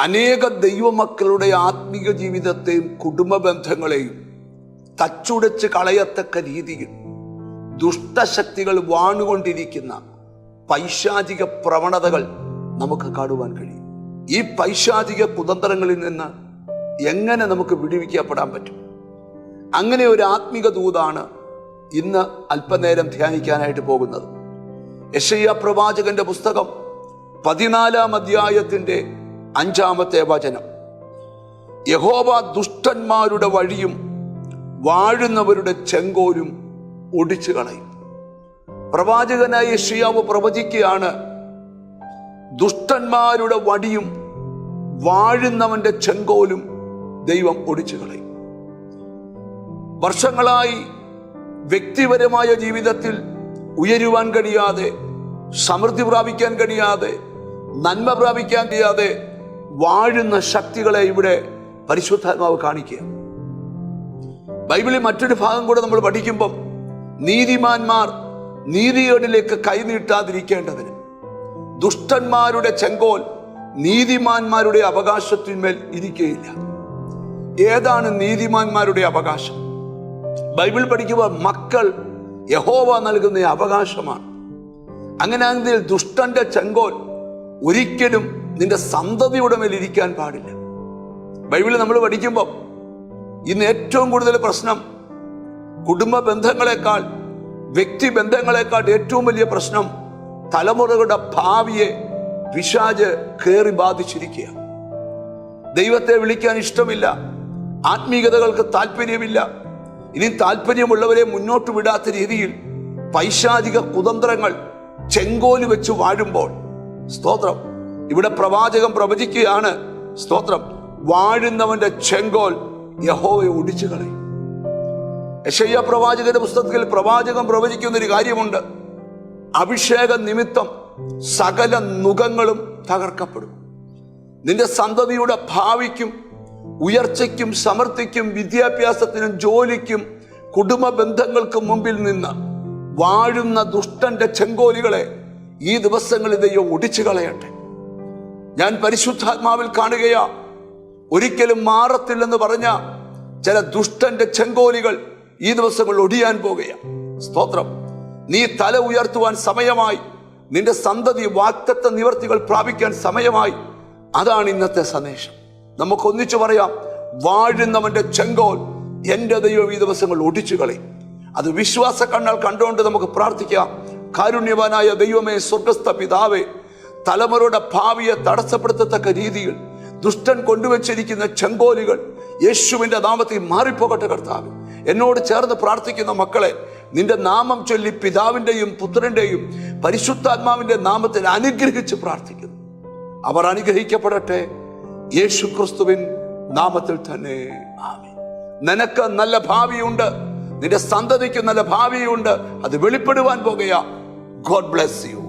അനേക ദൈവമക്കളുടെ ആത്മീക ജീവിതത്തെയും കുടുംബ ബന്ധങ്ങളെയും തച്ചുടച്ച് കളയത്തക്ക രീതിയിൽ ദുഷ്ടശക്തികൾ വാണുകൊണ്ടിരിക്കുന്ന പൈശാചിക പ്രവണതകൾ നമുക്ക് കാണുവാൻ കഴിയും. ഈ പൈശാചിക കുതന്ത്രങ്ങളിൽ നിന്ന് എങ്ങനെ നമുക്ക് വിടുവിക്കപ്പെടാൻ പറ്റും? അങ്ങനെ ഒരു ആത്മീക ദൂതാണ് ഇന്ന് അല്പനേരം ധ്യാനിക്കാനായിട്ട് പോകുന്നത്. യെശയ്യാ പ്രവാചകന്റെ പുസ്തകം 14-ാം അധ്യായത്തിന്റെ 5-ാമത്തെ വചനം. യഹോവ ദുഷ്ടന്മാരുടെ വഴിയും വാഴുന്നവരുടെ ചെങ്കോലും ഒടിച്ചു കളയും. പ്രവാചകനായ യെശയ്യാവ് പ്രവചിക്കുകയാണ്, ദുഷ്ടന്മാരുടെ വടിയും വാഴുന്നവന്റെ ചെങ്കോലും ദൈവം ഒടിച്ചു കളയും. വർഷങ്ങളായി വ്യക്തിപരമായ ജീവിതത്തിൽ ഉയരുവാൻ കഴിയാതെ, സമൃദ്ധി പ്രാപിക്കാൻ കഴിയാതെ, നന്മ പ്രാപിക്കാൻ കഴിയാതെ വാഴുന്ന ശക്തികളെ ഇവിടെ പരിശുദ്ധാത്മാവ് കാണിക്കുക. ബൈബിളിൽ മറ്റൊരു ഭാഗം കൂടെ നമ്മൾ പഠിക്കുമ്പം, നീതിമാന്മാർ നീതികേടിലേക്ക് കൈനീട്ടാതിരിക്കേണ്ടതിന് ദുഷ്ടന്മാരുടെ ചെങ്കോൽ നീതിമാന്മാരുടെ അവകാശത്തിന്മേൽ ഇരിക്കുകയില്ല. ഏതാണ് നീതിമാന്മാരുടെ അവകാശം? ബൈബിൾ പഠിക്കുമ്പോൾ മക്കൾ യഹോവ നൽകുന്ന അവകാശമാണ്. അങ്ങനെയാണെങ്കിൽ ദുഷ്ടന്റെ ചെങ്കോൽ ഒരിക്കലും നിന്റെ സന്തതിയുടെ മേൽ ഇരിക്കാൻ പാടില്ല. ബൈബിളിൽ നമ്മൾ പഠിക്കുമ്പോൾ ഇന്ന് ഏറ്റവും കൂടുതൽ പ്രശ്നം കുടുംബ ബന്ധങ്ങളെക്കാൾ, വ്യക്തി ബന്ധങ്ങളെക്കാൾ ഏറ്റവും വലിയ പ്രശ്നം തലമുറകളുടെ ഭാവിയെ പിശാച് കയറി ബാധിച്ചിരിക്കുക. ദൈവത്തെ വിളിക്കാൻ ഇഷ്ടമില്ല, ആത്മീയതകൾക്ക് താല്പര്യമില്ല. ഇനി താല്പര്യമുള്ളവരെ മുന്നോട്ട് വിടാത്ത രീതിയിൽ പൈശാചിക കുതന്ത്രങ്ങൾ ചെങ്കോല് വെച്ച് വാഴുമ്പോൾ, സ്തോത്രം, ഇവിടെ പ്രവാചകൻ പ്രവചിക്കുകയാണ്, സ്തോത്രം, വാഴുന്നവന്റെ ചെങ്കോൽ യഹോവയെ ഒടിച്ചു കളയും. യെശയ്യാ പ്രവാചകന്റെ പുസ്തകത്തിൽ പ്രവാചകൻ പ്രവചിക്കുന്ന ഒരു കാര്യമുണ്ട്. അഭിഷേക നിമിത്തം സകല നുകങ്ങളും തകർക്കപ്പെടും. നിന്റെ സന്തതിയുടെ ഭാവിക്കും ഉയർച്ചയ്ക്കും സമൃദ്ധിക്കും വിദ്യാഭ്യാസത്തിനും ജോലിക്കും കുടുംബ ബന്ധങ്ങൾക്കും മുമ്പിൽ നിന്ന് വാഴുന്ന ദുഷ്ടന്റെ ചെങ്കോലുകളെ ഈ ദിവസങ്ങളിൽ ദൈവം ഒടിച്ചു കളയട്ടെ. ഞാൻ പരിശുദ്ധാത്മാവിൽ കാണുകയാ, ഒരിക്കലും മാറത്തില്ലെന്ന് പറഞ്ഞ ചില ദുഷ്ടന്റെ ചെങ്കോലുകൾ ഈ ദിവസങ്ങൾ ഒടിയാൻ പോകുക. സ്തോത്രം, നീ തല ഉയർത്തുവാൻ സമയമായി, നിന്റെ സന്തതി വാഗ്ദത്ത നിവർത്തികൾ പ്രാപിക്കാൻ സമയമായി. അതാണ് ഇന്നത്തെ സന്ദേശം. നമുക്കൊന്നിച്ചു പറയാം, വാഴുന്നവന്റെ ചെങ്കോൽ എന്റെ ദൈവം ഈ ദിവസങ്ങൾ ഒടിച്ചു കളയും. അത് വിശ്വാസ കണ്ണാൽ കണ്ടുകൊണ്ട് നമുക്ക് പ്രാർത്ഥിക്കാം. കാരുണ്യവാനായ ദൈവമേ, സ്വർഗസ്ഥ പിതാവേ, തലമുറയുടെ ഭാവിയെ തടസ്സപ്പെടുത്തത്തക്ക രീതിയിൽ ദുഷ്ടൻ കൊണ്ടുവച്ചിരിക്കുന്ന ചെങ്കോലുകൾ യേശുവിന്റെ നാമത്തിൽ മാറിപ്പോകട്ടെ. കർത്താവ്, എന്നോട് ചേർന്ന് പ്രാർത്ഥിക്കുന്ന മക്കളെ നിന്റെ നാമം ചൊല്ലി പിതാവിന്റെയും പുത്രന്റെയും പരിശുദ്ധാത്മാവിന്റെ നാമത്തിൽ അനുഗ്രഹിച്ച് പ്രാർത്ഥിക്കുന്നു. അവർ അനുഗ്രഹിക്കപ്പെടട്ടെ, യേശു ക്രിസ്തുവിൻ നാമത്തിൽ തന്നെ. ആമേൻ. നിനക്ക് നല്ല ഭാവിയുണ്ട്, നിന്റെ സന്തതിക്ക് നല്ല ഭാവിയുണ്ട്. അത് വെളിപ്പെടുവാൻ പോകുക. God bless you.